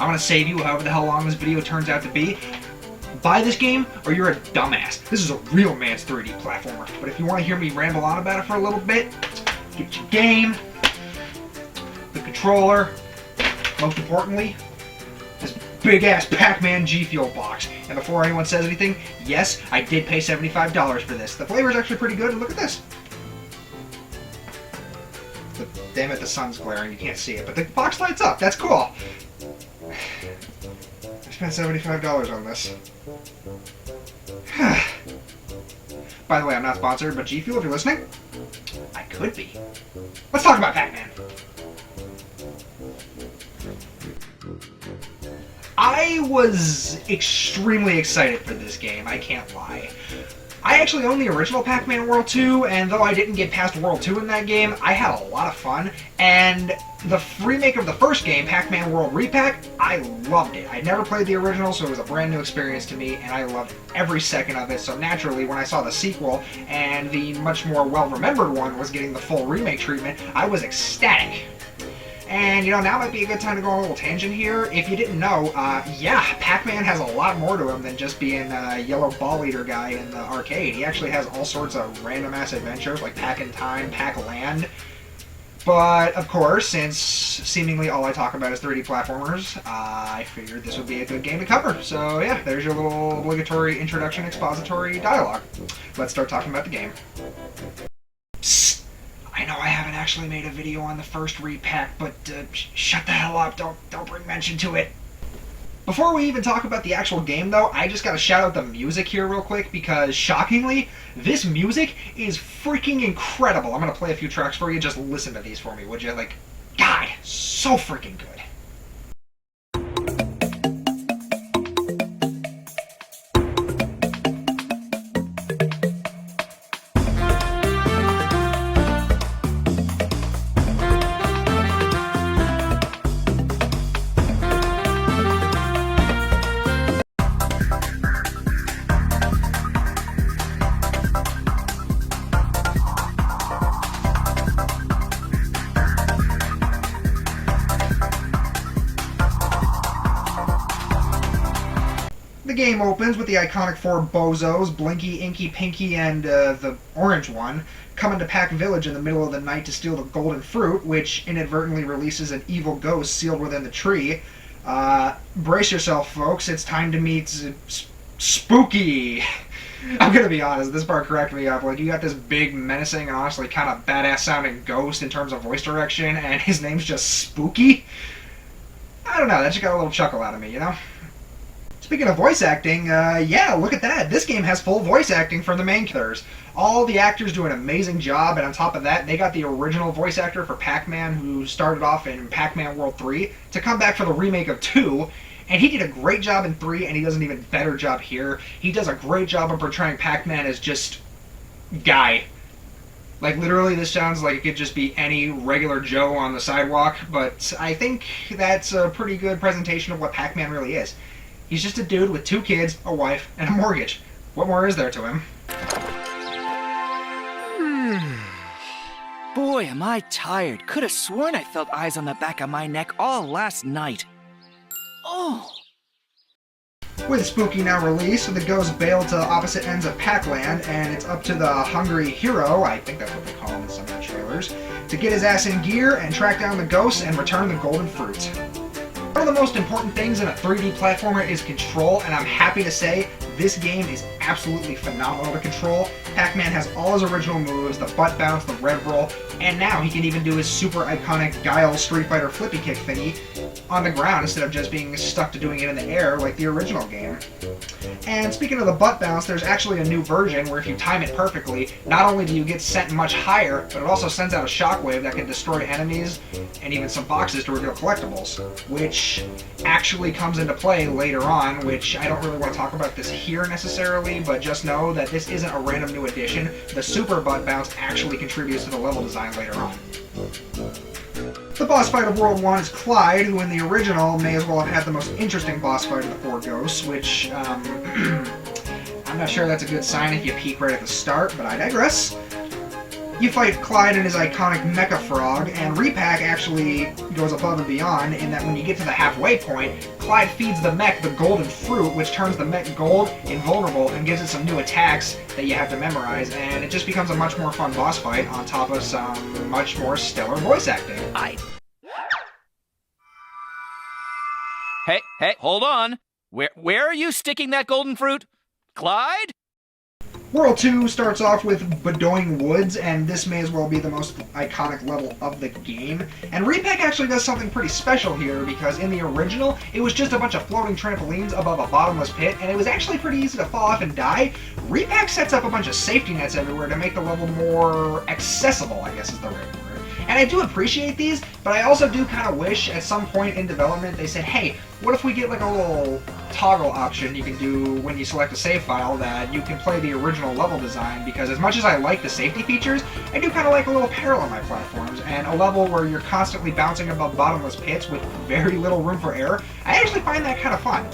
I'm going to save you however the hell long this video turns out to be. Buy this game or you're a dumbass. This is a real man's 3D platformer. But if you want to hear me ramble on about it for a little bit, get your game, the controller, most importantly, this big-ass Pac-Man G Fuel box. And before anyone says anything, yes, I did pay $75 for this. The flavor is actually pretty good, and look at this. Damn it, the sun's glaring, you can't see it, but the box lights up. That's cool. I spent $75 on this. By the way, I'm not sponsored, but G Fuel, if you're listening, I could be. Let's talk about Pac-Man. I was extremely excited for this game, I can't lie. I actually own the original Pac-Man World 2, and though I didn't get past World 2 in that game, I had a lot of fun. And the remake of the first game, Pac-Man World Repack, I loved it. I'd never played the original, so it was a brand new experience to me, and I loved every second of it. So naturally, when I saw the sequel, and the much more well-remembered one was getting the full remake treatment, I was ecstatic. And, you know, now might be a good time to go on a little tangent here. If you didn't know, yeah, Pac-Man has a lot more to him than just being a yellow ball eater guy in the arcade. He actually has all sorts of random-ass adventures, like Pac-in-Time, Pac-Land. But, of course, since seemingly all I talk about is 3D platformers, I figured this would be a good game to cover. So, yeah, there's your little obligatory introduction expository dialogue. Let's start talking about the game. Psst. I know I haven't actually made a video on the first repack, but shut the hell up, don't bring mention to it. Before we even talk about the actual game though, I just gotta shout out the music here real quick, because shockingly, this music is freaking incredible. I'm gonna play a few tracks for you, just listen to these for me, would you? Like, God, so freaking good. The game opens with the iconic four bozos, Blinky, Inky, Pinky, and the orange one, coming to Pac Village in the middle of the night to steal the golden fruit, which inadvertently releases an evil ghost sealed within the tree. Brace yourself, folks, it's time to meet Spooky. I'm gonna be honest, this part cracked me up. Like, you got this big, menacing, and honestly kind of badass-sounding ghost in terms of voice direction, and his name's just Spooky? I don't know, that just got a little chuckle out of me, you know? Speaking of voice acting, yeah, look at that. This game has full voice acting for the main characters. All the actors do an amazing job, and on top of that, they got the original voice actor for Pac-Man, who started off in Pac-Man World 3, to come back for the remake of 2, and he did a great job in 3, and he does an even better job here. He does a great job of portraying Pac-Man as just guy. Like, literally, this sounds like it could just be any regular Joe on the sidewalk, but I think that's a pretty good presentation of what Pac-Man really is. He's just a dude with 2 kids, a wife, and a mortgage. What more is there to him? Boy, am I tired. Could have sworn I felt eyes on the back of my neck all last night. Oh! With Spooky now released, the ghosts bail to opposite ends of Pac-Land, and it's up to the hungry hero, I think that's what they call him in some of the trailers, to get his ass in gear and track down the ghosts and return the golden fruit. One of the most important things in a 3D platformer is control, and I'm happy to say this game is absolutely phenomenal to control. Pac-Man has all his original moves, the butt bounce, the rev roll, and now he can even do his super iconic Guile Street Fighter flippy kick thingy on the ground instead of just being stuck to doing it in the air like the original game. And speaking of the butt bounce, there's actually a new version where if you time it perfectly, not only do you get sent much higher, but it also sends out a shockwave that can destroy enemies and even some boxes to reveal collectibles, which actually comes into play later on, which I don't really want to talk about this here necessarily, but just know that this isn't a random new addition. The super butt bounce actually contributes to the level design later on. The boss fight of World 1 is Clyde, who in the original may as well have had the most interesting boss fight of the 4 ghosts, which, I'm not sure that's a good sign if you peek right at the start, but I digress. You fight Clyde and his iconic Mecha Frog, and Repack actually goes above and beyond in that when you get to the halfway point, Clyde feeds the mech the golden fruit, which turns the mech gold, invulnerable, and gives it some new attacks that you have to memorize, and it just becomes a much more fun boss fight on top of some much more stellar voice acting. Hey, hold on. Where are you sticking that golden fruit? Clyde? World 2 starts off with Bedoing Woods, and this may as well be the most iconic level of the game. And Repack actually does something pretty special here, because in the original, it was just a bunch of floating trampolines above a bottomless pit, and it was actually pretty easy to fall off and die. Repack sets up a bunch of safety nets everywhere to make the level more accessible, I guess is the right word. And I do appreciate these, but I also do kind of wish at some point in development they said, hey, what if we get like a little toggle option you can do when you select a save file that you can play the original level design, because as much as I like the safety features, I do kind of like a little parallel on my platforms, and a level where you're constantly bouncing above bottomless pits with very little room for error, I actually find that kind of fun.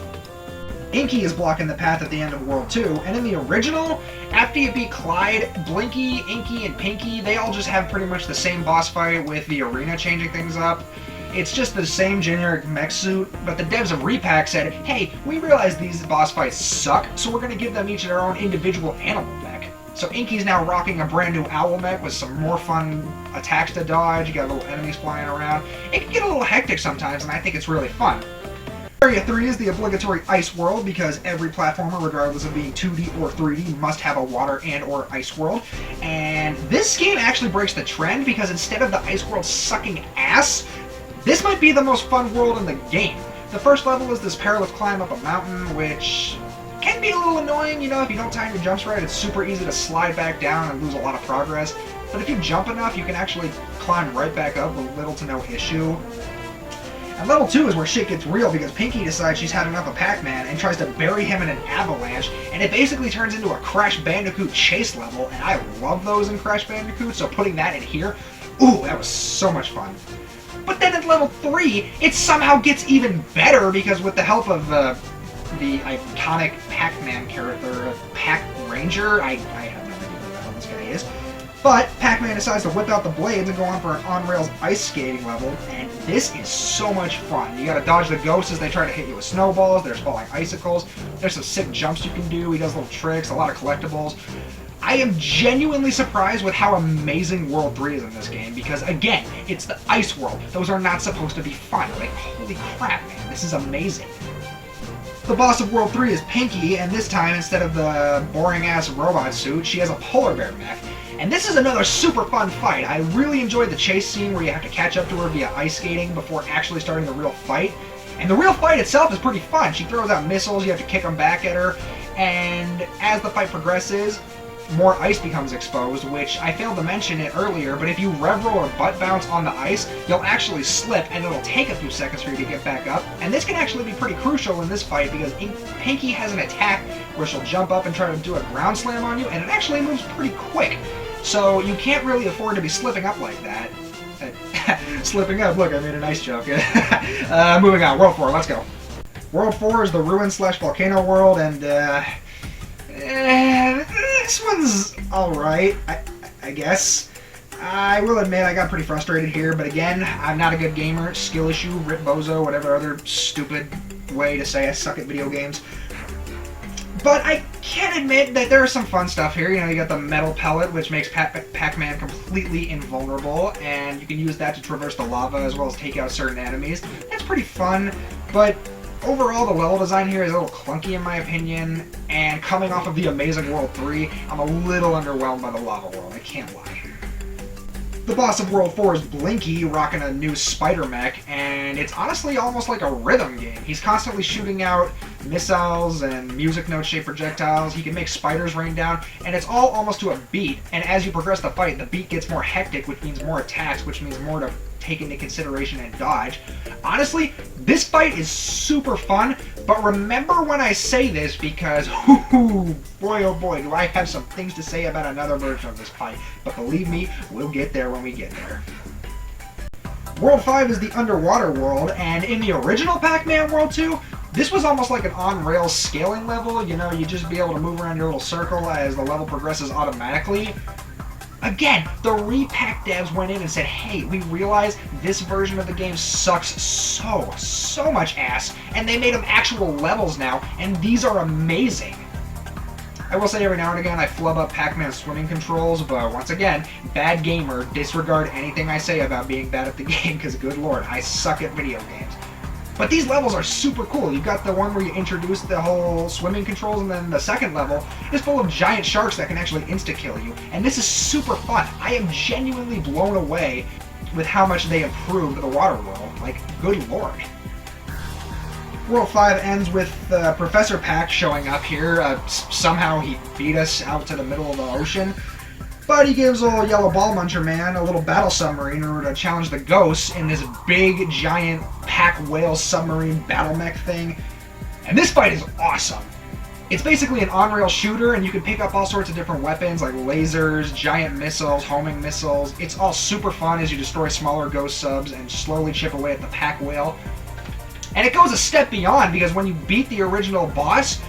Inky is blocking the path at the end of World 2, and in the original, after you beat Clyde, Blinky, Inky, and Pinky, they all just have pretty much the same boss fight with the arena changing things up. It's just the same generic mech suit, but the devs of Repack said, hey, we realize these boss fights suck, so we're going to give them each their own individual animal mech. So Inky's now rocking a brand new owl mech with some more fun attacks to dodge, you got little enemies flying around. It can get a little hectic sometimes, and I think it's really fun. Area 3 is the obligatory ice world, because every platformer, regardless of being 2D or 3D, must have a water and or ice world. And this game actually breaks the trend, because instead of the ice world sucking ass, this might be the most fun world in the game. The first level is this perilous climb up a mountain, which can be a little annoying, you know, if you don't time your jumps right. It's super easy to slide back down and lose a lot of progress. But if you jump enough, you can actually climb right back up with little to no issue. And level 2 is where shit gets real, because Pinky decides she's had enough of Pac-Man and tries to bury him in an avalanche, and it basically turns into a Crash Bandicoot chase level, and I love those in Crash Bandicoot, so putting that in here, ooh, that was so much fun. But then at level 3, it somehow gets even better, because with the help of the iconic Pac-Man character, Pac-Ranger, I have no idea who the hell this guy is, but Pac-Man decides to whip out the blades and go on for an on-rails ice skating level, and this is so much fun. You gotta dodge the ghosts as they try to hit you with snowballs, there's falling icicles, there's some sick jumps you can do, he does little tricks, a lot of collectibles. I am genuinely surprised with how amazing World 3 is in this game, because again, it's the ice world. Those are not supposed to be fun. Like, holy crap, man, this is amazing. The boss of World 3 is Pinky, and this time, instead of the boring-ass robot suit, she has a polar bear mech. And this is another super fun fight. I really enjoyed the chase scene where you have to catch up to her via ice skating before actually starting the real fight. And the real fight itself is pretty fun. She throws out missiles, you have to kick them back at her, and as the fight progresses, more ice becomes exposed, which I failed to mention it earlier, but if you rev roll or butt bounce on the ice, you'll actually slip, and it'll take a few seconds for you to get back up. And this can actually be pretty crucial in this fight, because Pinky has an attack where she'll jump up and try to do a ground slam on you, and it actually moves pretty quick. So you can't really afford to be slipping up like that. Slipping up, look, I made a nice joke. Moving on, World 4, let's go. World 4 is the ruin/volcano world, and this one's alright, I guess. I will admit I got pretty frustrated here, but again, I'm not a good gamer. Skill issue, Rip Bozo, whatever other stupid way to say I suck at video games. But I can admit that there is some fun stuff here. You know, you got the metal pellet, which makes Pac-Man completely invulnerable, and you can use that to traverse the lava as well as take out certain enemies. That's pretty fun, but overall the level design here is a little clunky in my opinion, and coming off of the amazing World 3, I'm a little underwhelmed by the lava world, I can't lie. The boss of World 4 is Blinky, rocking a new spider mech, and it's honestly almost like a rhythm game. He's constantly shooting out missiles and music note-shaped projectiles. He can make spiders rain down, and it's all almost to a beat. And as you progress the fight, the beat gets more hectic, which means more attacks, which means more to take into consideration and dodge. Honestly, this fight is super fun, but remember when I say this, because boy oh boy, do I have some things to say about another version of this fight. But believe me, we'll get there when we get there. World 5 is the underwater world, and in the original Pac-Man World 2, this was almost like an on-rails scaling level. You know, you just be able to move around your little circle as the level progresses automatically. Again, the repack devs went in and said, hey, we realize this version of the game sucks so much ass, and they made them actual levels now, and these are amazing. I will say every now and again I flub up Pac-Man's swimming controls, but once again, bad gamer, disregard anything I say about being bad at the game, because good lord, I suck at video games. But these levels are super cool. You've got the one where you introduce the whole swimming controls, and then the second level is full of giant sharks that can actually insta-kill you. And this is super fun. I am genuinely blown away with how much they improved the water world. Like, good lord. World 5 ends with Professor Pac showing up here. Somehow he beat us out to the middle of the ocean. But he gives old Yellow Ball Muncher Man a little battle submarine in order to challenge the ghosts in this big, giant Pac whale submarine battle mech thing. And this fight is awesome. It's basically an on-rail shooter, and you can pick up all sorts of different weapons like lasers, giant missiles, homing missiles. It's all super fun as you destroy smaller ghost subs and slowly chip away at the Pac whale. And it goes a step beyond, because when you beat the original boss,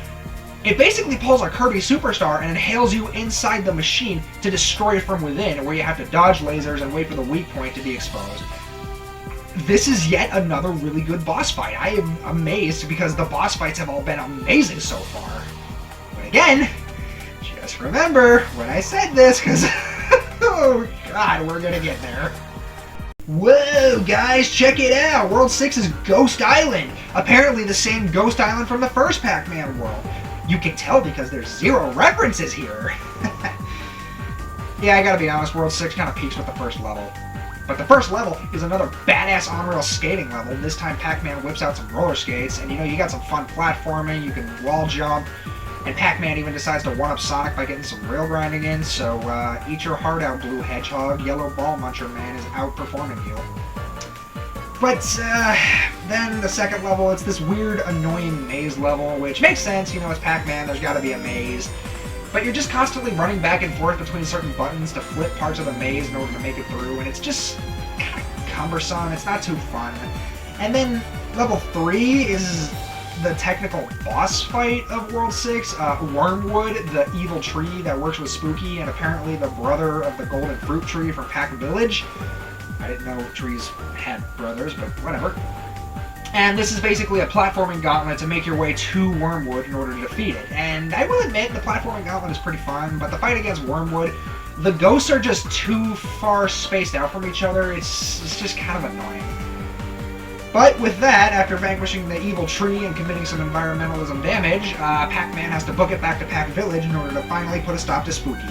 it basically pulls a Kirby Superstar and inhales you inside the machine to destroy it from within, where you have to dodge lasers and wait for the weak point to be exposed. This is yet another really good boss fight. I am amazed because the boss fights have all been amazing so far. But again, just remember when I said this, because oh god, we're gonna get there. Whoa, guys, check it out! World 6 is Ghost Island! Apparently the same Ghost Island from the first Pac-Man world. You can tell because there's zero references here. Yeah, I gotta be honest, World 6 kind of peaks with the first level. But the first level is another badass on-rail skating level. This time Pac-Man whips out some roller skates, and you got some fun platforming, you can wall jump, and Pac-Man even decides to one-up Sonic by getting some rail grinding in, so eat your heart out, Blue Hedgehog. Yellow Ball Muncher Man is outperforming you. But then the second level, it's this weird, annoying maze level, which makes sense, it's Pac-Man, there's gotta be a maze. But you're just constantly running back and forth between certain buttons to flip parts of the maze in order to make it through, and it's just kind of cumbersome, it's not too fun. And then level 3 is the technical boss fight of World 6, Wormwood, the evil tree that works with Spooky, and apparently the brother of the golden fruit tree from Pac Village. I didn't know trees had brothers, but whatever. And this is basically a platforming gauntlet to make your way to Wormwood in order to defeat it. And I will admit, the platforming gauntlet is pretty fun, but the fight against Wormwood, the ghosts are just too far spaced out from each other. It's just kind of annoying. But with that, after vanquishing the evil tree and committing some environmentalism damage, Pac-Man has to book it back to Pac Village in order to finally put a stop to Spooky.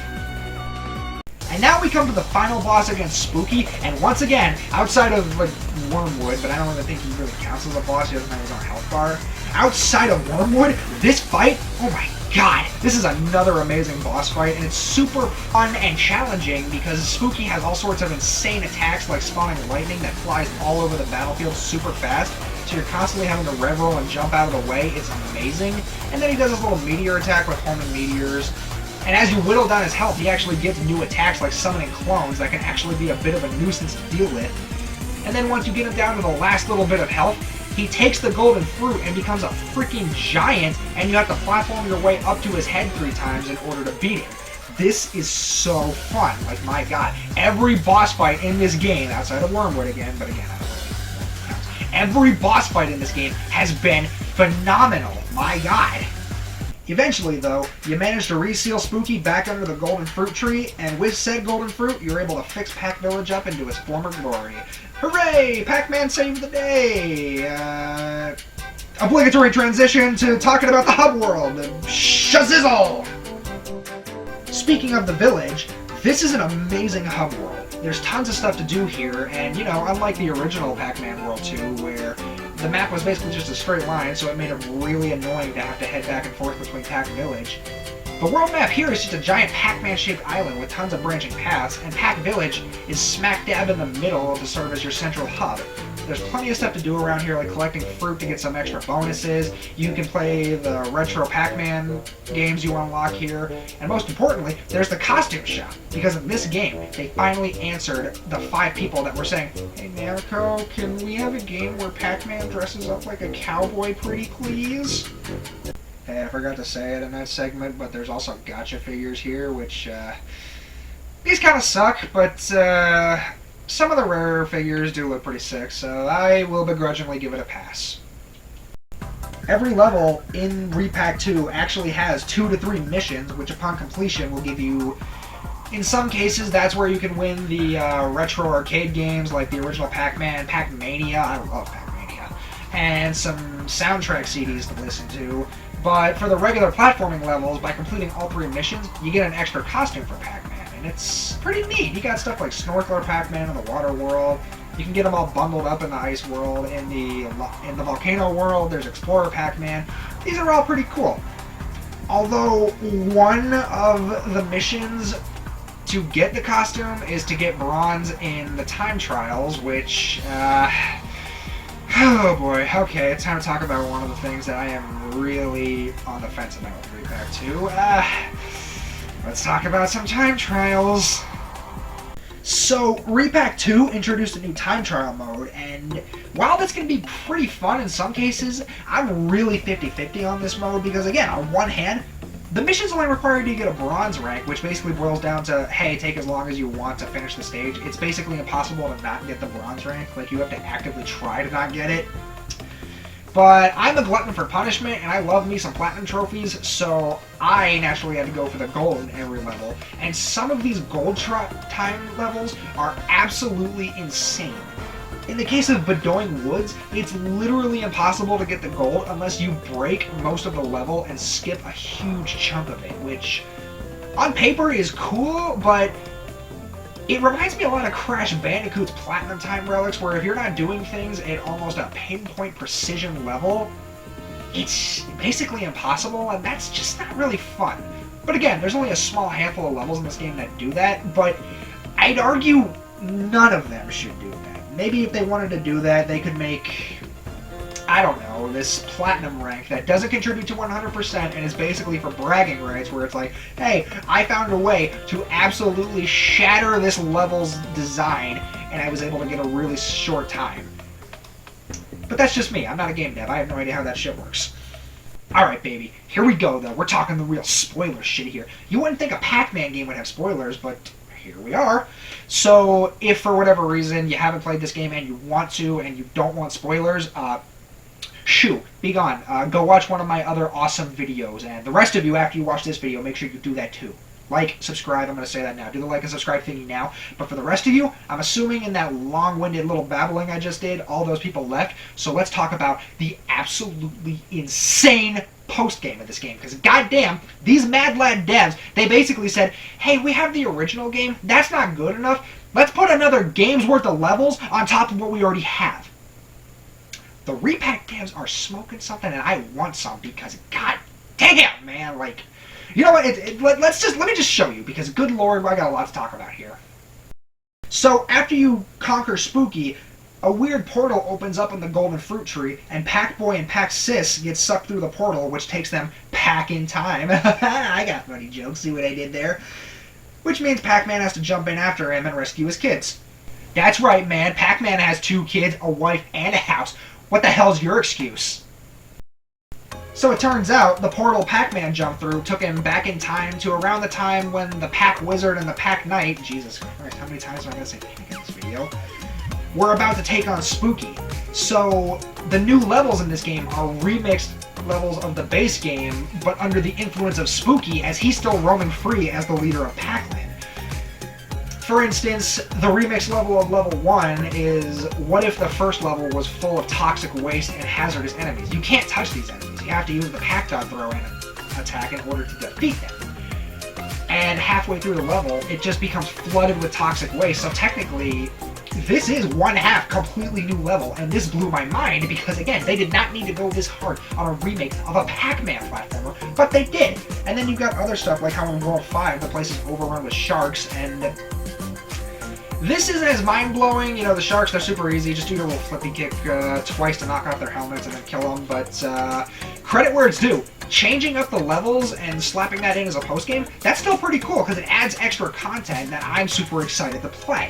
And now we come to the final boss against Spooky, and once again, outside of Wormwood, but I don't even think he really counts as a boss, he doesn't have his own health bar. Outside of Wormwood, this fight, oh my god, this is another amazing boss fight, and it's super fun and challenging because Spooky has all sorts of insane attacks like spawning lightning that flies all over the battlefield super fast, so you're constantly having to rev roll and jump out of the way. It's amazing. And then he does his little meteor attack with homing meteors. And as you whittle down his health, he actually gets new attacks like summoning clones that can actually be a bit of a nuisance to deal with. And then once you get him down to the last little bit of health, he takes the golden fruit and becomes a freaking giant, and you have to platform your way up to his head 3 times in order to beat him. This is so fun. Like, my god. Every boss fight in this game, outside of Wormwood again, but again, I don't really count. Every boss fight in this game has been phenomenal. My god. Eventually, though, you manage to reseal Spooky back under the golden fruit tree, and with said golden fruit, you're able to fix Pac Village up into its former glory. Hooray! Pac-Man saved the day! Obligatory transition to talking about the hub world. Shazizzle! Speaking of the village, this is an amazing hub world. There's tons of stuff to do here, and, unlike the original Pac-Man World 2, where the map was basically just a straight line, so it made it really annoying to have to head back and forth between Pac Village. The world map here is just a giant Pac-Man-shaped island with tons of branching paths, and Pac Village is smack dab in the middle to serve as your central hub. There's plenty of stuff to do around here, like collecting fruit to get some extra bonuses. You can play the retro Pac-Man games you unlock here. And most importantly, there's the costume shop. Because in this game, they finally answered the 5 people that were saying, "Hey Namco, can we have a game where Pac-Man dresses up like a cowboy pretty please?" Hey, I forgot to say it in that segment, but there's also gacha figures here, which, These kind of suck, but some of the rarer figures do look pretty sick, so I will begrudgingly give it a pass. Every level in Repack 2 actually has 2 to 3 missions, which upon completion will give you, in some cases, that's where you can win the retro arcade games like the original Pac-Man, Pac-Mania, I love Pac-Mania, and some soundtrack CDs to listen to. But for the regular platforming levels, by completing all 3 missions, you get an extra costume for Pac-Man, and it's pretty neat. You got stuff like Snorkeler Pac-Man in the water world. You can get them all bundled up in the ice world. In the volcano world, there's Explorer Pac-Man. These are all pretty cool. Although one of the missions to get the costume is to get bronze in the time trials, which, oh boy, okay, it's time to talk about one of the things that I am really on the fence about with Repack 2. Let's talk about some time trials. So, Repack 2 introduced a new time trial mode, and while that's going to be pretty fun in some cases, I'm really 50-50 on this mode because, again, on one hand, the missions only require you to get a bronze rank, which basically boils down to, hey, take as long as you want to finish the stage. It's basically impossible to not get the bronze rank. Like, you have to actively try to not get it. But I'm a glutton for punishment, and I love me some platinum trophies, so I naturally had to go for the gold in every level. And some of these gold time levels are absolutely insane. In the case of Bedoing Woods, it's literally impossible to get the gold unless you break most of the level and skip a huge chunk of it, which on paper is cool, but it reminds me a lot of Crash Bandicoot's Platinum Time Relics, where if you're not doing things at almost a pinpoint precision level, it's basically impossible, and that's just not really fun. But again, there's only a small handful of levels in this game that do that, but I'd argue none of them should do that. Maybe if they wanted to do that, they could make, I don't know, this platinum rank that doesn't contribute to 100% and is basically for bragging rights, where it's like, hey, I found a way to absolutely shatter this level's design, and I was able to get a really short time. But that's just me. I'm not a game dev. I have no idea how that shit works. Alright, baby. Here we go, though. We're talking the real spoiler shit here. You wouldn't think a Pac-Man game would have spoilers, but here we are. So, if for whatever reason you haven't played this game and you want to and you don't want spoilers, shoo, be gone. Go watch one of my other awesome videos. And the rest of you, after you watch this video, make sure you do that too. Like, subscribe, I'm going to say that now. Do the like and subscribe thingy now. But for the rest of you, I'm assuming in that long-winded little babbling I just did, all those people left. So let's talk about the absolutely insane post-game of this game. Because goddamn, these Mad Lad devs, they basically said, hey, we have the original game. That's not good enough. Let's put another game's worth of levels on top of what we already have. The Repack devs are smoking something, and I want some because, god damn, man, like, you know what? Let me just show you, because good lord, I got a lot to talk about here. So after you conquer Spooky, a weird portal opens up in the Golden Fruit Tree, and Pac-Boy and Pac-Sis get sucked through the portal, which takes them back in time. I got funny jokes. See what I did there? Which means Pac-Man has to jump in after him and rescue his kids. That's right, man. Pac-Man has 2 kids, a wife, and a house. What the hell's your excuse? So it turns out the portal Pac-Man jumped through took him back in time to around the time when the Pac-Wizard and the Pac-Knight, Jesus Christ, how many times am I going to say Pac in this video, were about to take on Spooky. So the new levels in this game are remixed levels of the base game, but under the influence of Spooky, as he's still roaming free as the leader of Pac-Man. For instance, the remix level of level 1 is, what if the first level was full of toxic waste and hazardous enemies? You can't touch these enemies. You have to use the Pac-Dot throw and attack in order to defeat them. And halfway through the level, it just becomes flooded with toxic waste, so technically, this is 1/2 completely new level, and this blew my mind because, again, they did not need to go this hard on a remake of a Pac-Man platformer, but they did. And then you've got other stuff, like how in World 5, the place is overrun with sharks, and this isn't as mind-blowing. You know, the sharks, they're super easy. Just do your little flippy kick twice to knock off their helmets and then kill them. But credit where it's due. Changing up the levels and slapping that in as a post-game, that's still pretty cool because it adds extra content that I'm super excited to play.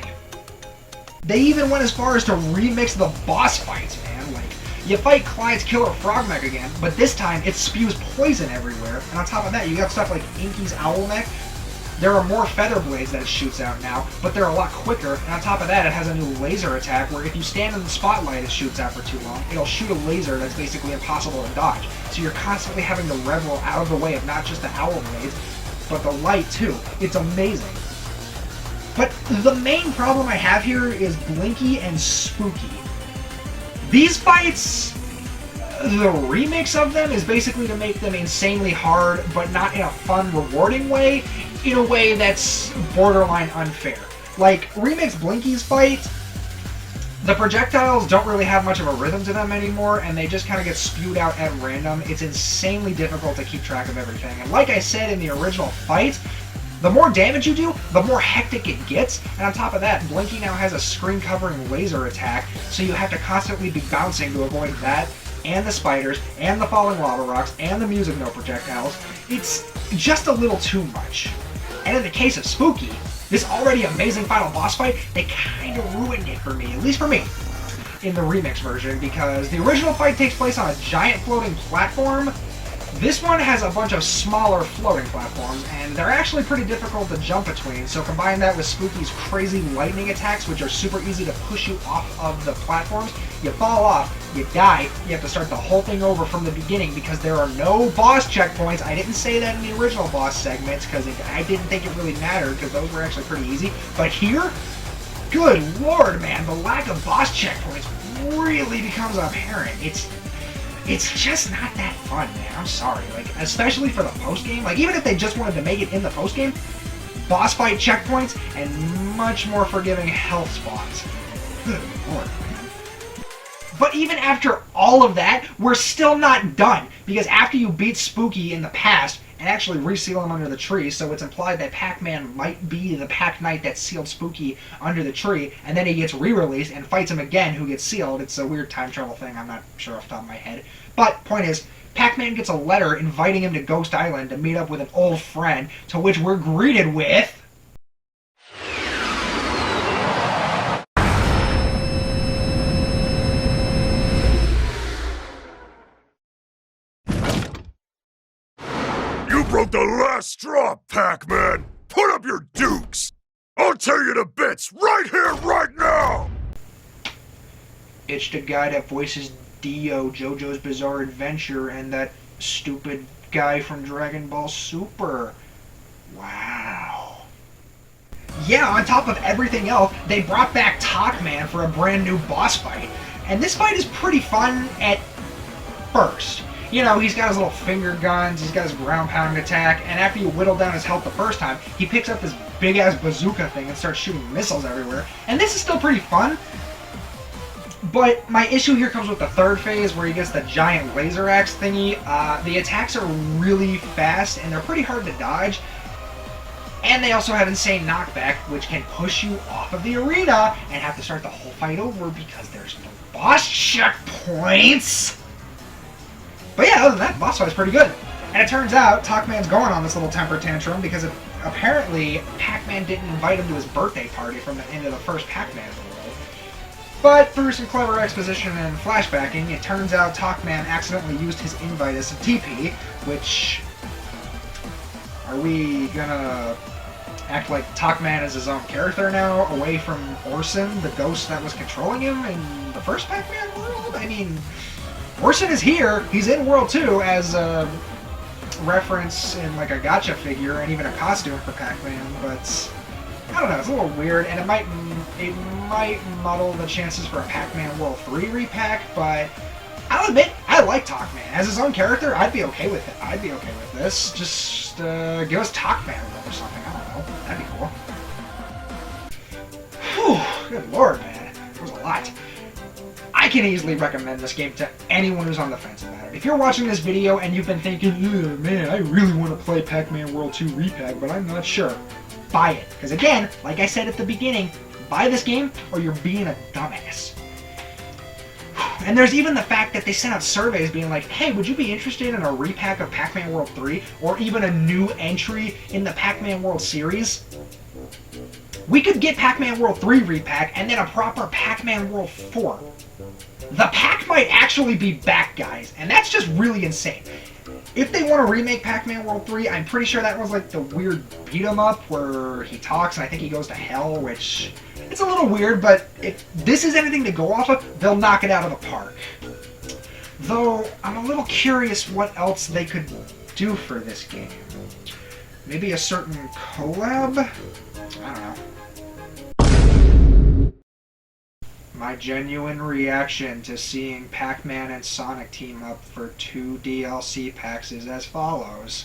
They even went as far as to remix the boss fights, man. Like, you fight Clyde's killer frog mech again, but this time it spews poison everywhere. And on top of that, you got stuff like Inky's owl mech, There are more feather blades that it shoots out now, but they're a lot quicker, and on top of that, it has a new laser attack where if you stand in the spotlight it shoots out for too long, it'll shoot a laser that's basically impossible to dodge. So you're constantly having to revel out of the way of not just the owl blades, but the light too. It's amazing. But the main problem I have here is Blinky and Spooky. These fights, the remix of them is basically to make them insanely hard, but not in a fun, rewarding way, in a way that's borderline unfair. Like, remix Blinky's fight, the projectiles don't really have much of a rhythm to them anymore, and they just kind of get spewed out at random. It's insanely difficult to keep track of everything. And like I said in the original fight, the more damage you do, the more hectic it gets, and on top of that, Blinky now has a screen-covering laser attack, so you have to constantly be bouncing to avoid that, and the spiders, and the falling lava rocks, and the music note projectiles. It's just a little too much. And in the case of Spooky, this already amazing final boss fight, they kind of ruined it for me, at least for me, in the remix version, because the original fight takes place on a giant floating platform. This one has a bunch of smaller floating platforms, and they're actually pretty difficult to jump between, so combine that with Spooky's crazy lightning attacks, which are super easy to push you off of the platforms. You fall off, you die, you have to start the whole thing over from the beginning because there are no boss checkpoints. I didn't say that in the original boss segments because I didn't think it really mattered because those were actually pretty easy. But here, good lord, man, the lack of boss checkpoints really becomes apparent. It's just not that fun, man. I'm sorry. Like, especially for the post-game. Like, even if they just wanted to make it in the post-game, boss fight checkpoints and much more forgiving health spawns. Good lord, man. But even after all of that, we're still not done. Because after you beat Spooky in the past, and actually reseal him under the tree, so it's implied that Pac-Man might be the Pac-Knight that sealed Spooky under the tree, and then he gets re-released and fights him again, who gets sealed. It's a weird time travel thing, I'm not sure off the top of my head. But, point is, Pac-Man gets a letter inviting him to Ghost Island to meet up with an old friend, to which we're greeted with... You broke the last straw, Pac-Man! Put up your dukes! I'll tear you to bits right here, right now! It's the guy that voices Dio, JoJo's Bizarre Adventure, and that stupid guy from Dragon Ball Super. Wow. Yeah, on top of everything else, they brought back Talkman for a brand new boss fight. And this fight is pretty fun at first. You know, he's got his little finger guns, he's got his ground pound attack, and after you whittle down his health the first time, he picks up this big-ass bazooka thing and starts shooting missiles everywhere. And this is still pretty fun, but my issue here comes with the third phase where he gets the giant laser axe thingy. The attacks are really fast, and they're pretty hard to dodge. And they also have insane knockback, which can push you off of the arena and have to start the whole fight over because there's no boss checkpoints. But yeah, other than that, the boss fight is pretty good. And it turns out Talkman's going on this little temper tantrum because apparently Pac-Man didn't invite him to his birthday party from the end of the first Pac-Man world. But through some clever exposition and flashbacking, it turns out Talkman accidentally used his invite as a TP, which... Are we gonna act like Talkman is his own character now, away from Orson, the ghost that was controlling him in the first Pac-Man world? I mean... Orson is here, he's in World 2 as a reference in like a gacha figure and even a costume for Pac-Man, but I don't know, it's a little weird, and it might muddle the chances for a Pac-Man World 3 repack, but I'll admit, I like Talkman. As his own character, I'd be okay with it. I'd be okay with this. Just give us Talkman or something, I don't know, that'd be cool. Whew, good lord, man, that was a lot. I can easily recommend this game to anyone who's on the fence about it. If you're watching this video and you've been thinking, oh, man, I really want to play Pac-Man World 2 Repack, but I'm not sure, buy it. Because again, like I said at the beginning, buy this game or you're being a dumbass. And there's even the fact that they sent out surveys being like, hey, would you be interested in a repack of Pac-Man World 3? Or even a new entry in the Pac-Man World series? We could get Pac-Man World 3 repack and then a proper Pac-Man World 4. The pack might actually be back, guys, and that's just really insane. If they want to remake Pac-Man World 3, I'm pretty sure that was like the weird beat 'em up where he talks and I think he goes to hell, which it's a little weird, but if this is anything to go off of, they'll knock it out of the park. Though I'm a little curious what else they could do for this game. Maybe a certain collab? I don't know. My genuine reaction to seeing Pac-Man and Sonic team up for 2 DLC packs is as follows.